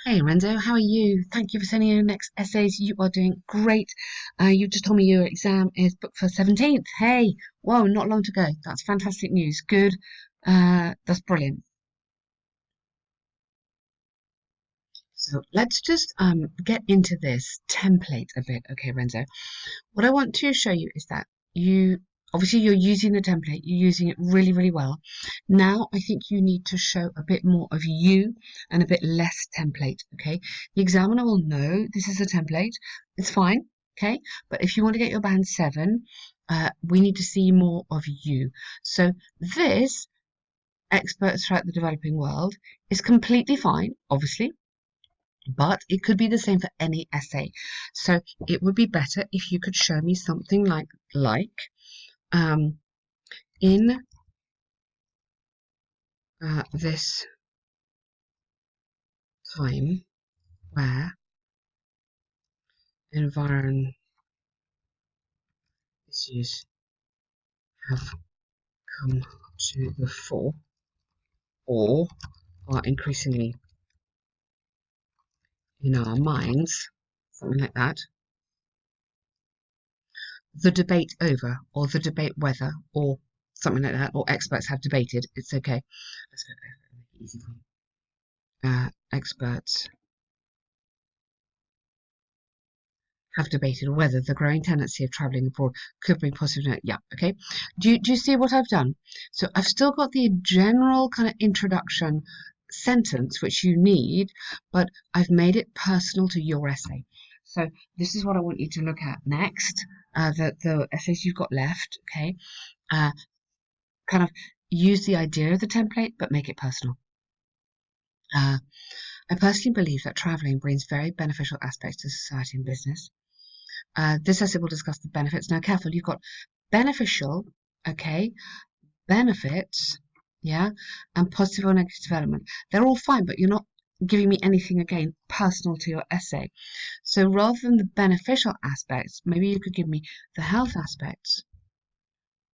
Hey Renzo, how are you? Thank you for sending in your next essays. You are doing great. You just told me your exam is booked for 17th. Hey, whoa, not long to go. That's fantastic news. Good. That's brilliant. So let's just get into this template a bit, okay, Renzo? What I want to show you is that you obviously you're using the template, you're using it really, really well. Now I think you need to show a bit more of you and a bit less template, okay? The examiner will know this is a template, it's fine, okay? But if you want to get your band 7, we need to see more of you. So this, experts throughout the developing world, is completely fine, obviously, but it could be the same for any essay. So it would be better if you could show me something like um, in this time where environment issues have come to the fore or are increasingly in our minds, something like that, the debate over or the debate whether or something like that, or experts have debated, it's okay. Let's go make it easy for you. Experts have debated whether the growing tendency of travelling abroad could bring positive. Yeah, okay. Do you see what I've done? So I've still got the general kind of introduction sentence which you need, but I've made it personal to your essay. So this is what I want you to look at next. The essays you've got left, okay. Uh, kind of use the idea of the template, but make it personal. I personally believe that travelling brings very beneficial aspects to society and business. This essay will discuss the benefits. Now, careful, you've got beneficial, okay, benefits, yeah, and positive or negative development. They're all fine, but you're not giving me anything, again, personal to your essay. So rather than the beneficial aspects, maybe you could give me the health aspects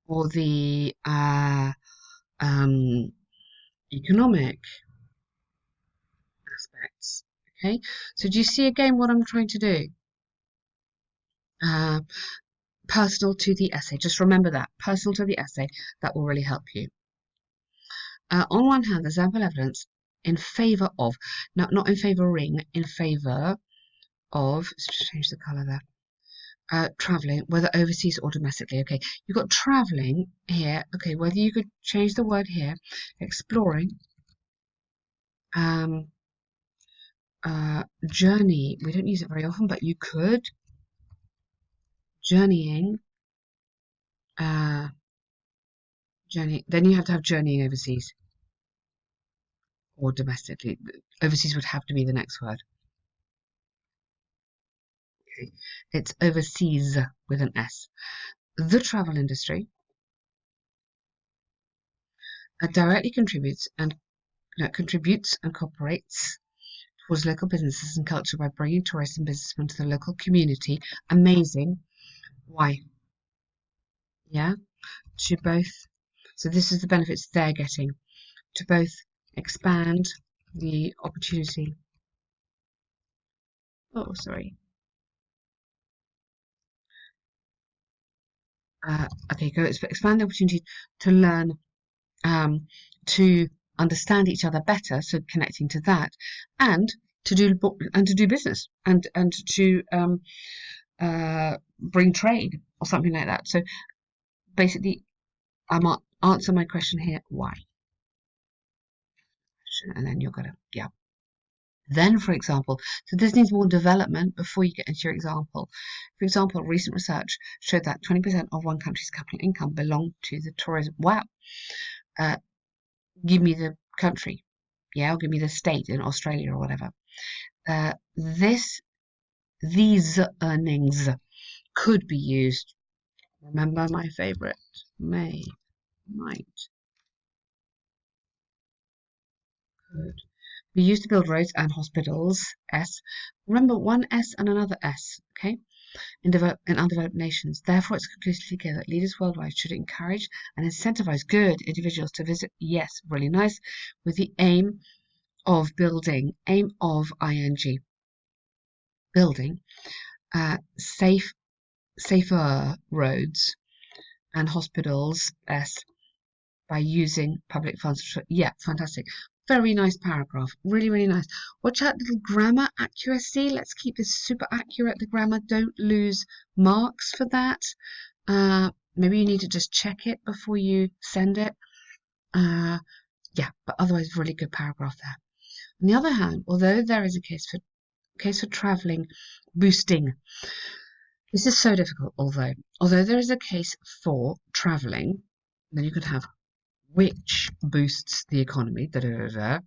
or the um, economic aspects, okay? So do you see again what I'm trying to do? Uh, Personal to the essay. Just remember that. Personal to the essay. That will really help you. On one hand, there's ample evidence in favour of, not in favouring, in favour of, let's change the colour there, travelling, whether overseas or domestically. Okay, you've got travelling here. Okay, whether you could change the word here, exploring, um, journey. We don't use it very often, but you could. Journeying, uh, journey. Then you have to have journeying overseas or domestically. Overseas would have to be the next word. Okay. It's overseas with an S. The travel industry directly contributes and cooperates towards local businesses and culture by bringing tourists and businessmen to the local community. Amazing. Why? Yeah, to both. So this is the benefits they're getting to both expand the opportunity. Oh, sorry. Okay, go expand the opportunity to learn, to understand each other better. So connecting to that, and to do business and to bring trade or something like that. So basically, I might answer my question here. Why? And then you're gonna, yeah. Then, for example, so this needs more development before you get into your example. For example, recent research showed that 20% of one country's capital income belonged to the tourism. Wow. Uh, Give me the country. Yeah, or give me the state in Australia or whatever. Uh, this, these earnings could be used. Remember my favorite, may, might, could be used to build roads and hospitals. S. Remember one S and another S. Okay. In undeveloped nations. Therefore, it's conclusively clear that leaders worldwide should encourage and incentivize good individuals to visit. Yes, really nice, with the aim of building, aim of ing, building safer roads and hospitals best by using public funds. Yeah, fantastic. Very nice paragraph. Really, really nice. Watch out, little grammar accuracy. Let's keep this super accurate. The grammar, don't lose marks for that. Maybe you need to just check it before you send it. Yeah, but otherwise, really good paragraph there. On the other hand, although there is a case for travelling boosting, this is so difficult. Although there is a case for travelling, then you could have which boosts the economy. Da, da, da, da.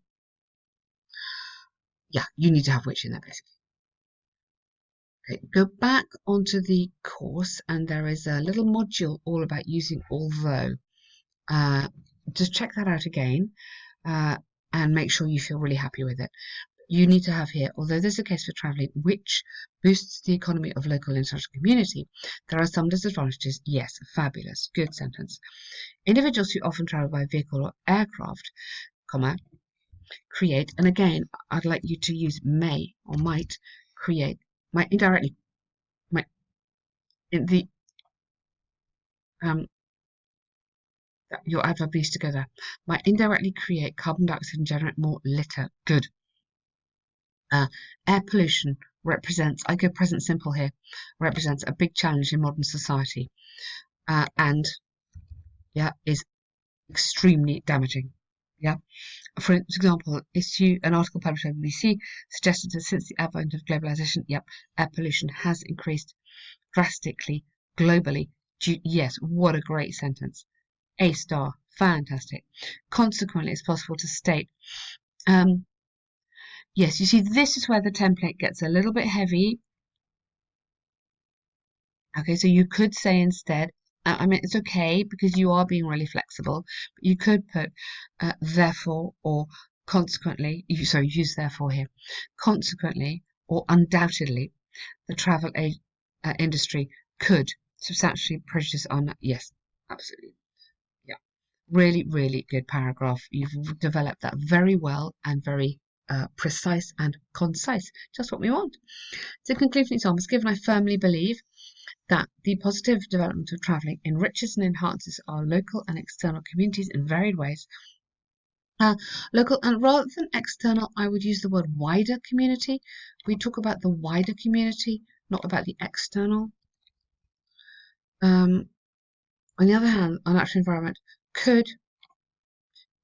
Yeah, you need to have which in there basically. Okay, go back onto the course, and there is a little module all about using although. Just check that out again, and make sure you feel really happy with it. You need to have here, although there's a case for travelling which boosts the economy of local and international community, there are some disadvantages. Yes, fabulous, good sentence. Individuals who often travel by vehicle or aircraft, create, and again, I'd like you to use may or might create, might indirectly, might in the your adverb needs to go there. Might indirectly create carbon dioxide and generate more litter. Good. Air pollution represents, I go present simple here, represents a big challenge in modern society, and yeah, is extremely damaging. Yeah. For example, an article published by BBC suggested that since the advent of globalization, air pollution has increased drastically globally. Yes, what a great sentence. A star, fantastic. Consequently, it's possible to state, yes, you see, this is where the template gets a little bit heavy. Okay, so you could say instead, I mean, it's okay because you are being really flexible, but you could put therefore or consequently, use therefore here. Consequently or undoubtedly, the travel industry could substantially prejudice on, yes, absolutely. Yeah, really, really good paragraph. You've developed that very well and very precise and concise, just what we want. To conclude from examples given, I firmly believe that the positive development of travelling enriches and enhances our local and external communities in varied ways. Local and rather than external, I would use the word wider community. We talk about the wider community, not about the external. On the other hand, our natural environment could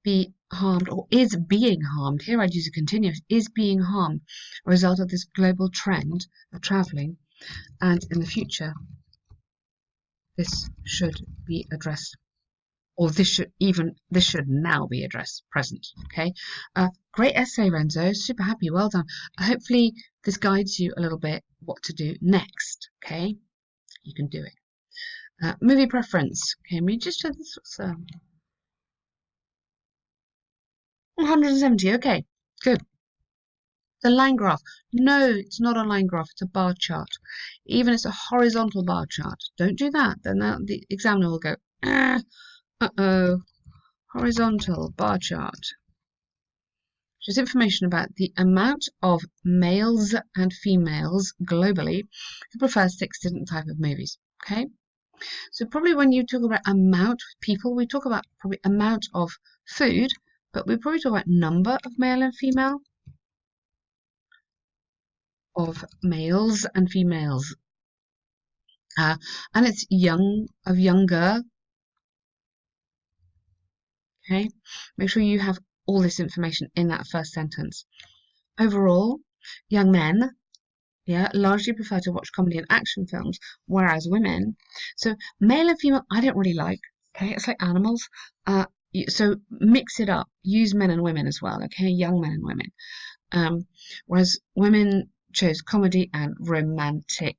be harmed or is being harmed. Here I'd use a continuous, is being harmed as a result of this global trend of travelling, and in the future this should be addressed, or this should now be addressed, present. Okay, great essay, Renzo, super happy, well done. Hopefully this guides you a little bit what to do next. Okay, you can do it. Movie preference. Okay, let me just show this. What's 170. Okay, good. The line graph. No, it's not a line graph, it's a bar chart. Even it's a horizontal bar chart. Don't do that. Then the examiner will go, uh-oh, horizontal bar chart. Which is information about the amount of males and females globally who prefer 6 different types of movies. Okay? So probably when you talk about amount of people, we talk about probably amount of food, but we probably talk about number of male and female. Of males and females, and it's younger. Okay, make sure you have all this information in that first sentence. Overall, young men, largely prefer to watch comedy and action films, whereas women, so male and female, I don't really like. Okay, it's like animals. So mix it up. Use men and women as well. Okay, young men and women. Whereas women chose comedy and romantic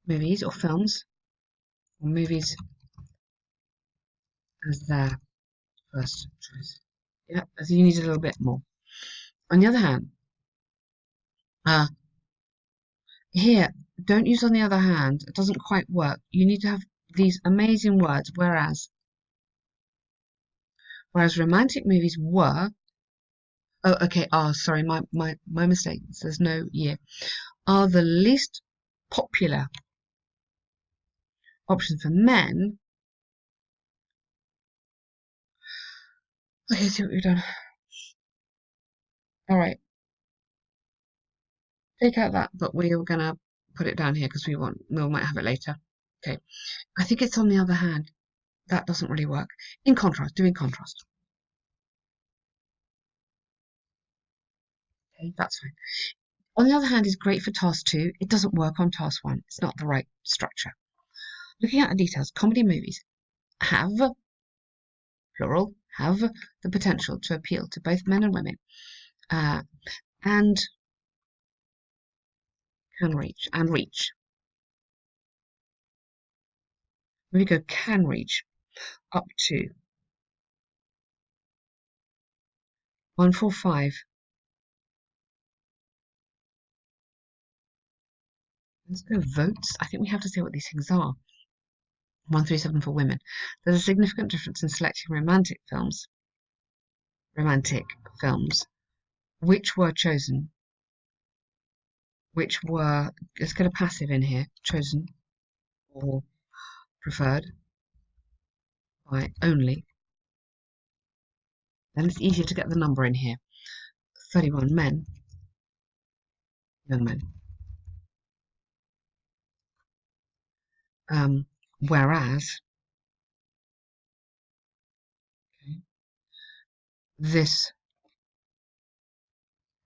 movies or films or movies as their first choice. Yeah, so you need a little bit more. On the other hand, here, don't use on the other hand. It doesn't quite work. You need to have these amazing words, whereas Whereas romantic movies were, oh, okay, oh, sorry, my mistake. There's no year. Are the least popular option for men. Okay, see what we've done. All right, take out that, but we're gonna put it down here because we might have it later. Okay, I think it's on the other hand. That doesn't really work. In contrast, doing contrast. Okay, that's fine. On the other hand is great for task 2. It doesn't work on task 1. It's not the right structure. Looking at the details, comedy movies have, plural, have the potential to appeal to both men and women, and can reach, and reach. We go can reach up to 145. Let's go votes. I think we have to say what these things are. 137 for women. There's a significant difference in selecting romantic films, which were chosen, which were, let's get a passive in here, chosen or preferred by only. Then it's easier to get the number in here. 31 men, young men. Whereas okay, this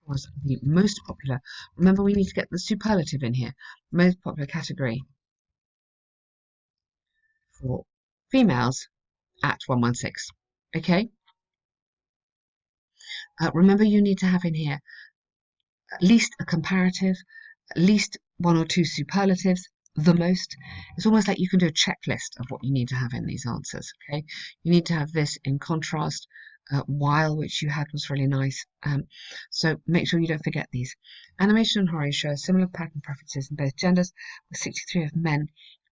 was the most popular. Remember, we need to get the superlative in here. Most popular category for females at 116. Okay? Remember, you need to have in here at least a comparative, at least 1 or 2 superlatives, the most. It's almost like you can do a checklist of what you need to have in these answers. Okay? You need to have this in contrast. While, which you had was really nice. So make sure you don't forget these. Animation and horror show similar pattern preferences in both genders, with 63 of men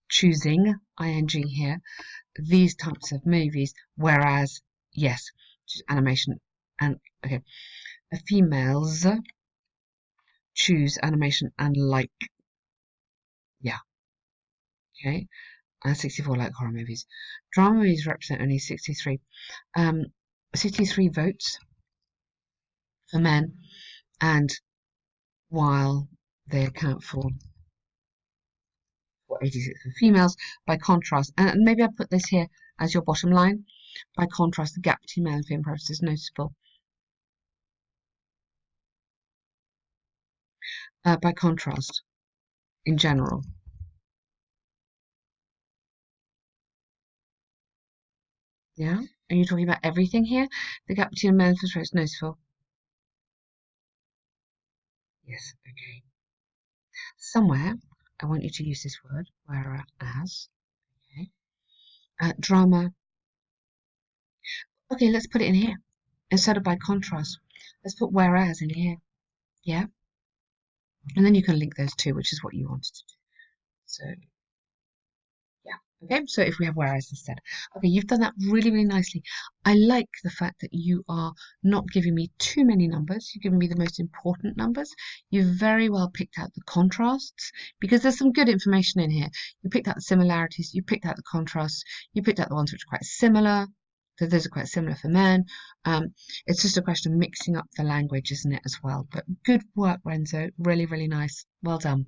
choosing ing here these types of movies, whereas yes, animation and okay, the females choose animation and like, yeah, okay, and 64 like horror movies. Drama movies represent only 63 votes for men, and while they account for 86 for females, by contrast, and maybe I put this here as your bottom line, by contrast, the gap between male and female preference is noticeable. By contrast, in general. Yeah? Are you talking about everything here? The gap between male and female preference is noticeable. Yes, okay. Somewhere, I want you to use this word, whereas. Okay. Drama. Okay, let's put it in here. Instead of by contrast, let's put whereas in here. Yeah? And then you can link those two, which is what you wanted to do. So, yeah. Okay, so if we have whereas instead. Okay, you've done that really, really nicely. I like the fact that you are not giving me too many numbers. You're giving me the most important numbers. You've very well picked out the contrasts because there's some good information in here. You picked out the similarities, you picked out the contrasts, you picked out the ones which are quite similar. So those are quite similar for men. It's just a question of mixing up the language, isn't it, as well? But good work, Renzo. Really, really nice. Well done.